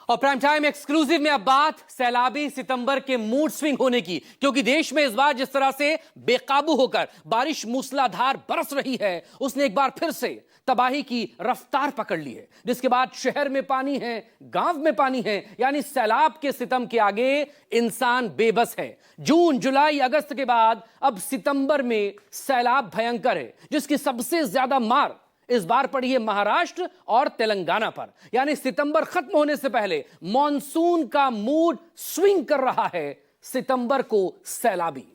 और prime time exclusive में अब बात सैलाबी सितंबर के मूड स्विंग होने की, क्योंकि देश में इस बार जिस तरह से बेकाबू होकर बारिश मूसलाधार बरस रही है, उसने एक बार फिर से तबाही की रफ्तार पकड़ ली है, जिसके बाद शहर में पानी है, गांव में पानी है, यानी सैलाब के सितम के आगे इंसान बेबस है। जून, जुलाई, अगस्त के बाद अब सितंबर में सैलाब भयंकर है, जिसकी सबसे ज्यादा मार इस बार पड़ी है महाराष्ट्र और तेलंगाना पर। यानी सितंबर खत्म होने से पहले मॉनसून का मूड स्विंग कर रहा है सितंबर को सैलाबी।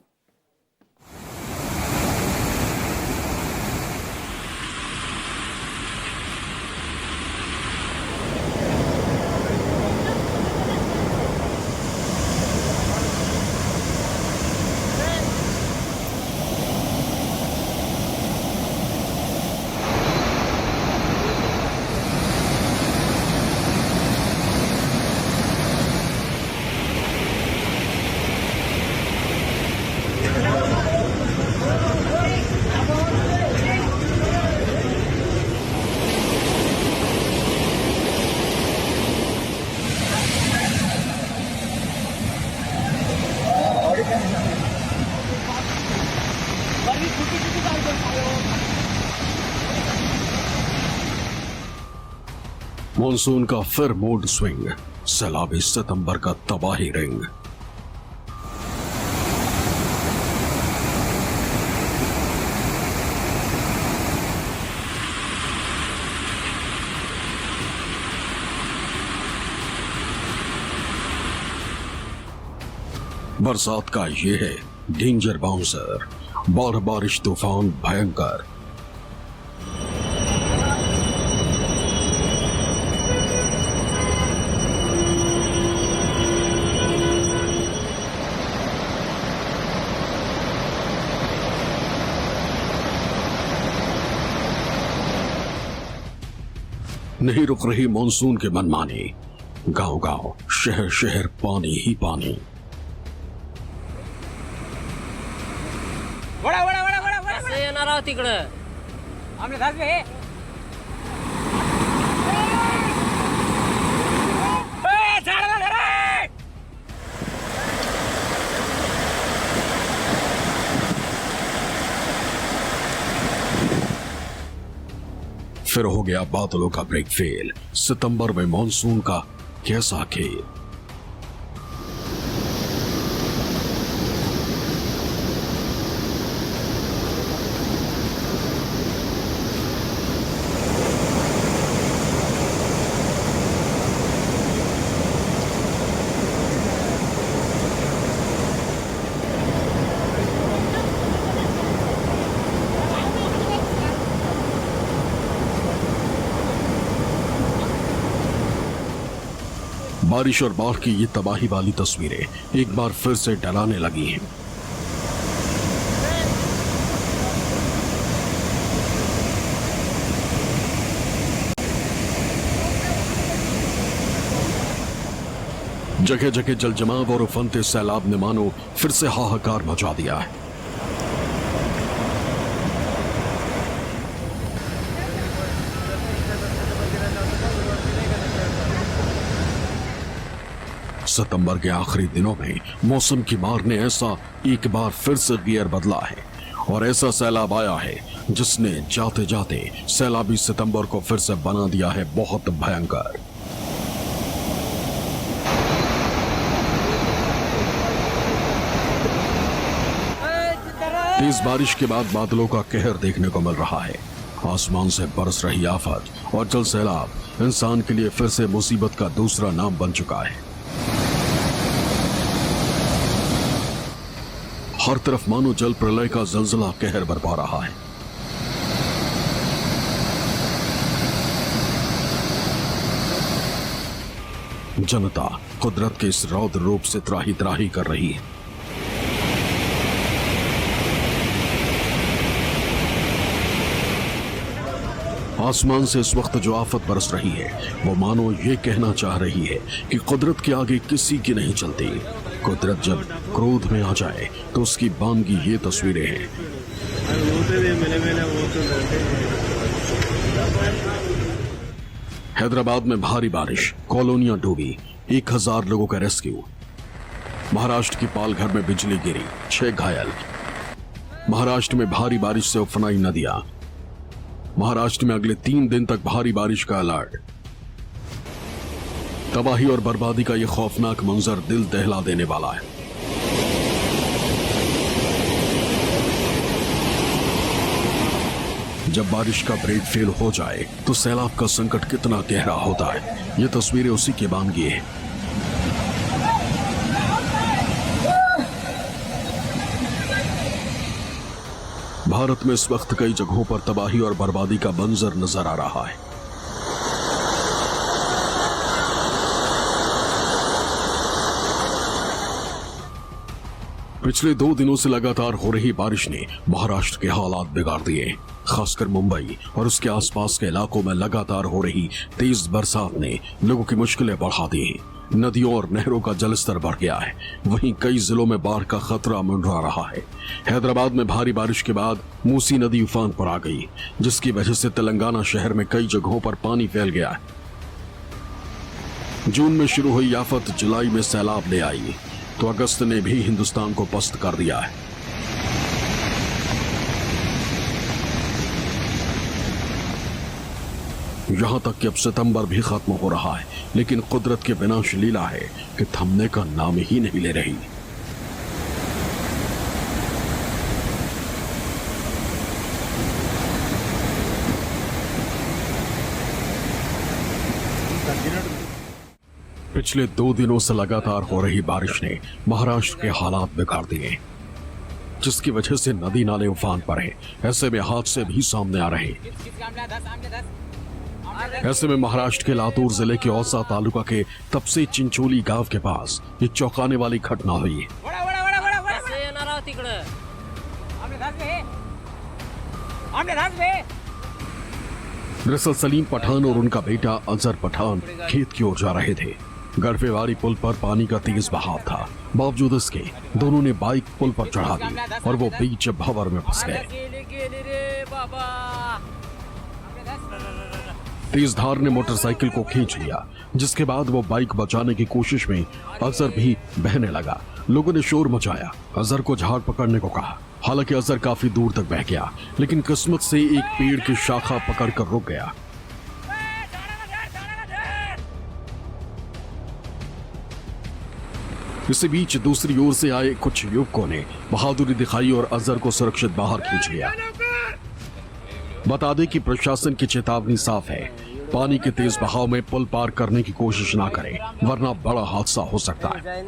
मॉनसून का फिर मूड स्विंग, सैलाबी सितंबर का तबाही रिंग। बरसात का ये है डेंजर बाउंसर, बारिश तूफान भयंकर। नहीं रुक रही मॉनसून की मनमानी, गांव गांव, शहर शहर पानी ही पानी। येणार आहोत तिकडं फिर हो गया बादलों का ब्रेक फेल, सितंबर में मॉनसून का कैसा खेल। बारिश और बाढ़ की ये तबाही वाली तस्वीरें एक बार फिर से डराने लगी हैं। जगह जगह जलजमाव और उफनते सैलाब ने मानो फिर से हाहाकार मचा दिया है। सितंबर के आखिरी दिनों में मौसम की मार ने ऐसा एक बार फिर से गियर बदला है, और ऐसा सैलाब आया है जिसने जाते जाते सैलाबी सितंबर को फिर से बना दिया है बहुत भयंकर। तेज बारिश के बाद बादलों का कहर देखने को मिल रहा है। आसमान से बरस रही आफत और जल सैलाब इंसान के लिए फिर से मुसीबत का दूसरा नाम बन चुका है। हर तरफ मानो जल प्रलय का जलजला कहर बरपा रहा है। जनता कुदरत के इस रौद्र रूप से त्राही त्राही कर रही है। आसमान से इस वक्त जो आफत बरस रही है, वो मानो ये कहना चाह रही है कि कुदरत के आगे किसी की नहीं चलती। कुदरत जब क्रोध में आ जाए तो उसकी बानगी ये तस्वीरें हैं। हैदराबाद में भारी बारिश, कॉलोनियां डूबी, 1000 लोगों का रेस्क्यू। महाराष्ट्र की पालघर में बिजली गिरी, 6 घायल। महाराष्ट्र में भारी बारिश से उफनाई नदियां। महाराष्ट्र में अगले 3 दिन तक भारी बारिश का अलर्ट। तबाही और बर्बादी का यह खौफनाक मंजर दिल दहला देने वाला है। जब बारिश का ब्रेक फेल हो जाए तो सैलाब का संकट कितना गहरा होता है, ये तस्वीरें उसी की बानगी है। भारत में इस वक्त कई जगहों पर तबाही और बर्बादी का मंजर नजर आ रहा है। पिछले 2 दिनों से लगातार हो रही बारिश ने महाराष्ट्र के हालात बिगाड़ दिए। खासकर मुंबई और उसके आसपास के इलाकों में लगातार हो रही तेज बरसात ने लोगों की मुश्किलें बढ़ा दी हैं। नदियों और नहरों का जलस्तर बढ़ गया है। वहीं कई जिलों में बाढ़ का खतरा मंडरा रहा है। हैदराबाद में भारी बारिश के बाद मूसी नदी उफान पर आ गई, जिसकी वजह से तेलंगाना शहर में कई जगहों पर पानी फैल गया है। जून में शुरू हुई आफत जुलाई में सैलाब ले आई, तो अगस्त ने भी हिंदुस्तान को पस्त कर दिया है। यहां तक कि अब सितंबर भी खत्म हो रहा है, लेकिन कुदरत की विनाश लीला है कि थमने का नाम ही नहीं ले रही। पिछले 2 दिनों से लगातार हो रही बारिश ने महाराष्ट्र के हालात बिगाड़ दिए, जिसकी वजह से नदी नाले उफान पर हैं। ऐसे में हादसे भी सामने आ रहे हैं। ऐसे में महाराष्ट्र के लातूर जिले के औसा तालुका के तपसे चिंचोली गांव के पास ये चौंकाने वाली घटना हुई। दरअसल सलीम पठान और उनका बेटा अजहर पठान खेत की ओर जा रहे थे। गढ़वेवाड़ी पुल पर पानी का तेज बहाव था। बावजूद इसके दोनों ने बाइक पुल पर चढ़ा दी और वो बीच भंवर में फंस गए। तेज धार ने मोटरसाइकिल को खींच लिया, जिसके बाद वो बाइक बचाने की कोशिश में अजहर भी बहने लगा। लोगों ने शोर मचाया, अजहर को झाड़ पकड़ने को कहा। हालांकि अजहर काफी दूर तक बह गया, लेकिन किस्मत से एक पेड़ की शाखा पकड़कर रुक गया। इसी बीच दूसरी ओर से आए कुछ युवकों ने बहादुरी दिखाई और अजहर को सुरक्षित बाहर खींच लिया। बता दें कि प्रशासन की चेतावनी साफ है, पानी के तेज बहाव में पुल पार करने की कोशिश ना करें, वरना बड़ा हादसा हो सकता है।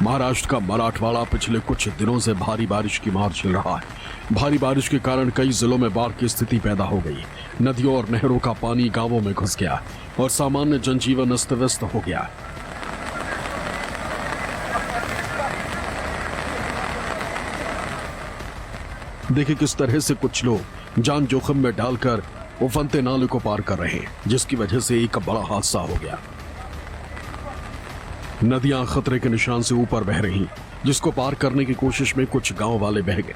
महाराष्ट्र का मराठवाड़ा पिछले कुछ दिनों से भारी बारिश की मार झेल रहा है। भारी बारिश के कारण कई जिलों में बाढ़ की स्थिति पैदा हो गई। नदियों और नहरों का पानी गांवों में घुस गया और सामान्य जनजीवन अस्त व्यस्त हो गया। देखिए किस तरह से कुछ लोग जान जोखिम में डालकर उफनते नाले को पार कर रहे हैं, जिसकी वजह से एक बड़ा हादसा हो गया। नदियां खतरे के निशान से ऊपर बह रही, जिसको पार करने की कोशिश में कुछ गांव वाले बह गए।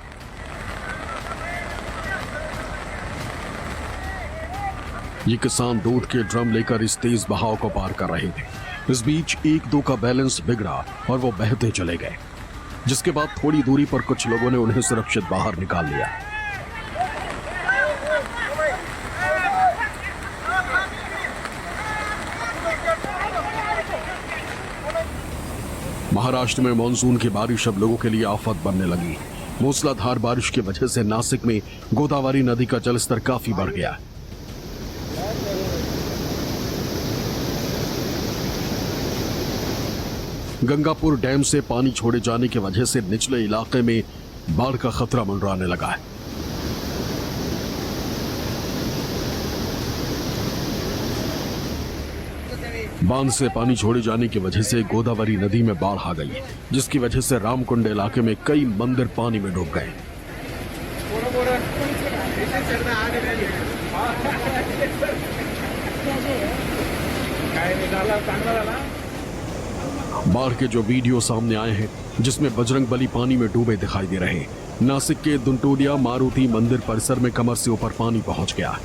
ये किसान दूध के ड्रम लेकर इस तेज बहाव को पार कर रहे थे। इस बीच 1-2 का बैलेंस बिगड़ा और वो बहते चले गए, जिसके बाद थोड़ी दूरी पर कुछ लोगों ने उन्हें सुरक्षित बाहर निकाल लिया। महाराष्ट्र में मानसून की बारिश अब लोगों के लिए आफत बनने लगी। मूसलाधार बारिश की वजह से नासिक में गोदावरी नदी का जलस्तर काफी बढ़ गया। गंगापुर डैम से पानी छोड़े जाने की वजह से निचले इलाके में बाढ़ का खतरा मंडराने लगा है। बांध से पानी छोड़े जाने की वजह से गोदावरी नदी में बाढ़ आ गई, जिसकी वजह से रामकुंड इलाके में कई मंदिर पानी में डूब गए। बाढ़ के जो वीडियो सामने आए हैं जिसमें बजरंगबली पानी में डूबे दिखाई दे रहे। नासिक के दुंटोलिया मारुति मंदिर परिसर में कमर से ऊपर पानी पहुंच गया।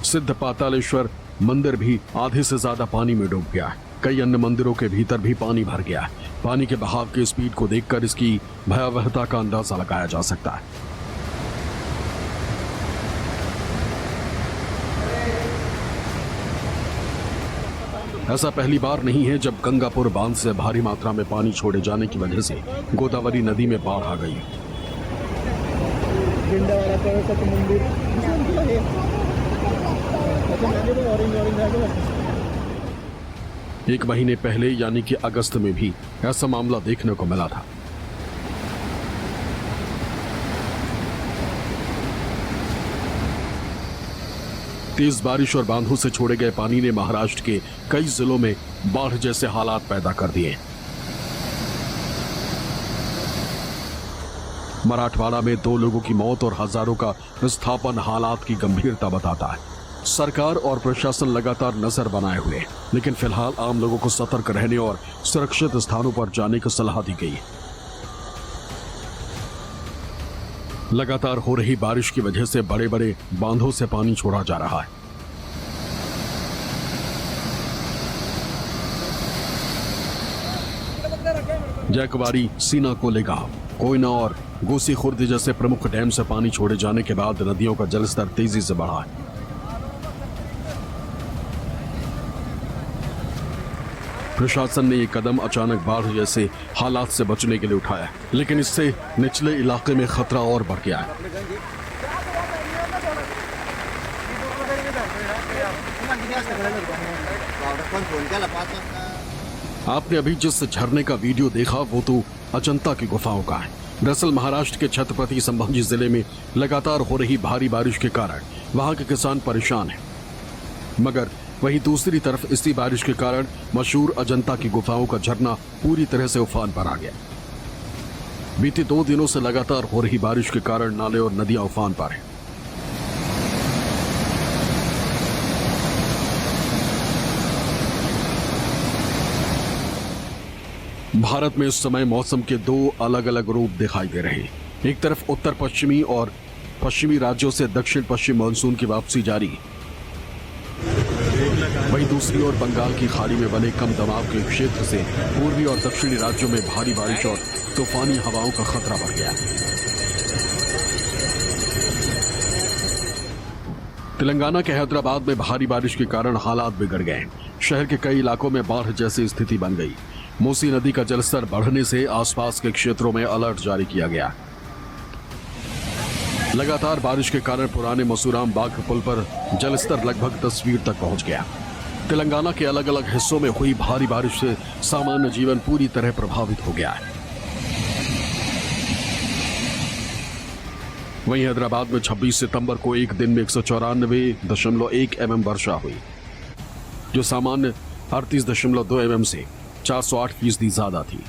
सिद्ध पातालेश्वर मंदिर भी आधे से ज्यादा पानी में डूब गया। कई अन्य मंदिरों के भीतर भी पानी भर गया। पानी के बहाव की स्पीड को देखकर इसकी भयावहता का अंदाजा लगाया जा सकता है। ऐसा पहली बार नहीं है जब गंगापुर बांध से भारी मात्रा में पानी छोड़े जाने की वजह से गोदावरी नदी में बाढ़ आ गई। एक महीने पहले यानी कि अगस्त में भी ऐसा मामला देखने को मिला था। तेज बारिश और बांधों से छोड़े गए पानी ने महाराष्ट्र के कई जिलों में बाढ़ जैसे हालात पैदा कर दिए। मराठवाड़ा में 2 लोगों की मौत और हजारों का विस्थापन हालात की गंभीरता बताता है। सरकार और प्रशासन लगातार नजर बनाए हुए, लेकिन फिलहाल आम लोगों को सतर्क रहने और सुरक्षित स्थानों पर जाने की सलाह दी गई है। लगातार हो रही बारिश की वजह से बड़े बड़े बांधों से पानी छोड़ा जा रहा है। जैकवाड़ी, सीना कोलेगांव, कोयना और गोसी खुर्द जैसे प्रमुख डैम से पानी छोड़े जाने के बाद नदियों का जलस्तर तेजी से बढ़ा है। प्रशासन ने यह कदम अचानक बाढ़ जैसे हालात से बचने के लिए उठाया, लेकिन इससे निचले इलाके में खतरा और बढ़ गया है। आपने अभी जिस झरने का वीडियो देखा वो तो अजंता की गुफाओं का है। दरअसल महाराष्ट्र के छत्रपति संभाजी जिले में लगातार हो रही भारी बारिश के कारण वहां के किसान परेशान हैं, मगर वहीं दूसरी तरफ इसी बारिश के कारण मशहूर अजंता की गुफाओं का झरना पूरी तरह से उफान पर आ गया। बीते 2 दिनों से लगातार हो रही बारिश के कारण नाले और नदियां उफान पर हैं। भारत में इस समय मौसम के 2 अलग अलग रूप दिखाई दे रहे हैं। एक तरफ उत्तर पश्चिमी और पश्चिमी राज्यों से दक्षिण पश्चिम मानसून की वापसी जारी, वहीं दूसरी ओर बंगाल की खाड़ी में बने कम दबाव के क्षेत्र से पूर्वी और दक्षिणी राज्यों में भारी बारिश और तूफानी हवाओं का खतरा बढ़ गया। तेलंगाना के हैदराबाद में भारी बारिश के कारण हालात बिगड़ गए। शहर के कई इलाकों में बाढ़ जैसी स्थिति बन गई। मूसी नदी का जलस्तर बढ़ने से आसपास के क्षेत्रों में अलर्ट जारी किया गया। लगातार बारिश के कारण पुराने मसूराम बाग पुल पर जलस्तर लगभग 10 फीट तक पहुंच गया। तेलंगाना के अलग अलग हिस्सों में हुई भारी बारिश से सामान्य जीवन पूरी तरह प्रभावित हो गया है। वहीं हैदराबाद में 26 सितंबर को एक दिन में 194.1 mm वर्षा हुई, जो सामान्य 38.2 mm से 408% ज्यादा थी।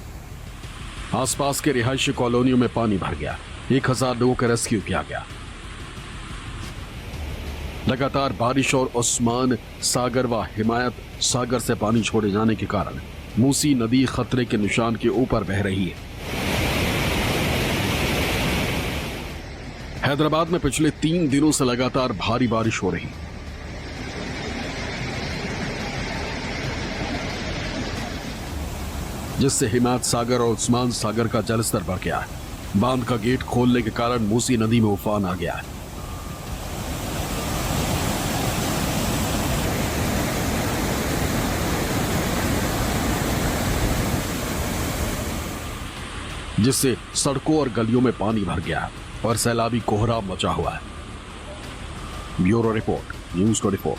आसपास के रिहायशी कॉलोनियों में पानी भर गया। 1000 लोगों का रेस्क्यू किया गया। लगातार बारिश और उस्मान सागर व हिमायत सागर से पानी छोड़े जाने के कारण मूसी नदी खतरे के निशान के ऊपर बह रही है। हैदराबाद में पिछले 3 दिनों से लगातार भारी बारिश हो रही, जिससे हिमायत सागर और उस्मान सागर का जलस्तर बढ़ गया है। बांध का गेट खोलने के कारण मूसी नदी में उफान आ गया है। जिससे सड़कों और गलियों में पानी भर गया है और सैलाबी कोहराम मचा हुआ है। Bureau report, news 24।